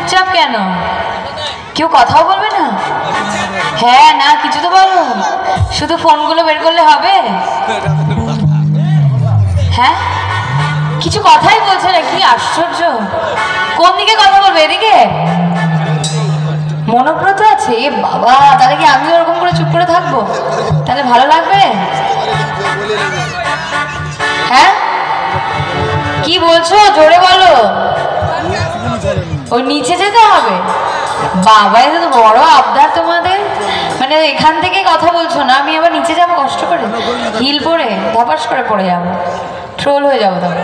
চুপচাপ কেন? কেউ কথাও বলবে না? হ্যাঁ না কিছু তো বলো, শুধু ফোনগুলো বের করলে হবে? হ্যাঁ কিছু কথাই বলছে না, কি আশ্চর্য। কোন দিকে কথা বলবে? এদিকে মনোব্রত আছে? এ বাবা, তাহলে কি আমিও ওরকম করে চুপ করে থাকবো? তাহলে ভালো লাগবে? হ্যাঁ কি বলছো জোরে বলো। ওই নিচে যেতে হবে? বাবা এটা তো বড় আবদার তোমাদের, মানে এখান থেকে কথা বলছো না, আমি আবার নিচে যাবো কষ্ট করে, হিল পরে ধপাস করে পড়ে যাবো, ট্রোল হয়ে যাবো তখন।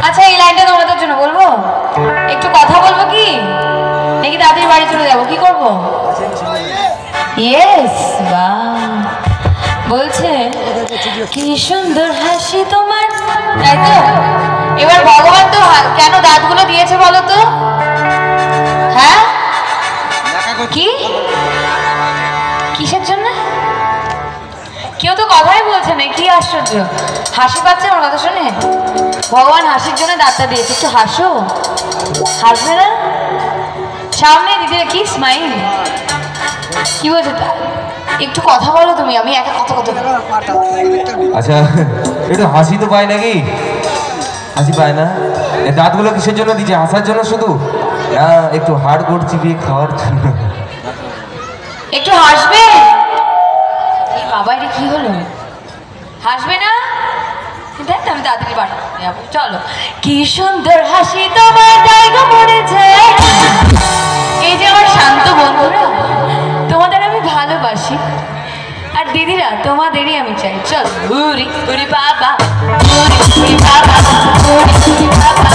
আচ্ছা এই লাইনটা তোমাদের জন্য বলবো, একটু কথা বলবো কি নাকি তাড়াতাড়ি বাড়ি চলে যাবো, কি করবো? ইয়েস বা বলছে কি সুন্দর হাসি তোমার, তাই তো? এবার ভগবান তো কেন দাঁতগুলো দিয়েছে বলো তো? হ্যাঁ কি কিসের জন্য? কেউ তো কথাই বলছে না, কি আশ্চর্য। হাসি পাচ্ছে আমার কথা শুনে? ভগবান হাসির জন্য দাঁতটা দিয়েছে, একটু হাসো। হাসবে না? সামনে দিদি কি স্মাইল, কি বলছো? একটু কথা বলো তুমি, আমি একা কথা কথা। আচ্ছা একটু হাসি তো পায় নাকি? হাসি পায় না? দাঁতগুলো কিসের জন্য দিচ্ছে? হাসার জন্য শুধু না, একটু হাড় গোড় চিবিয়ে খাওয়ার জন্য। একটু হাসবে? এই বাবা এটা কি হলো, হাসবে না? দেখ আমি তাড়াতাড়ি বাড়ি যাবো, চলো। কি সুন্দর হাসি তোমার জায়গা পড়েছে। এই যে আমার শান্ত বন্ধুরা, তোমাদের আমি ভালোবাসি, আর দিদিরা তোমাদেরই আমি চাই। চল উরি উরি বাবা, উরি উরি বাবা, উরি উরি বাবা।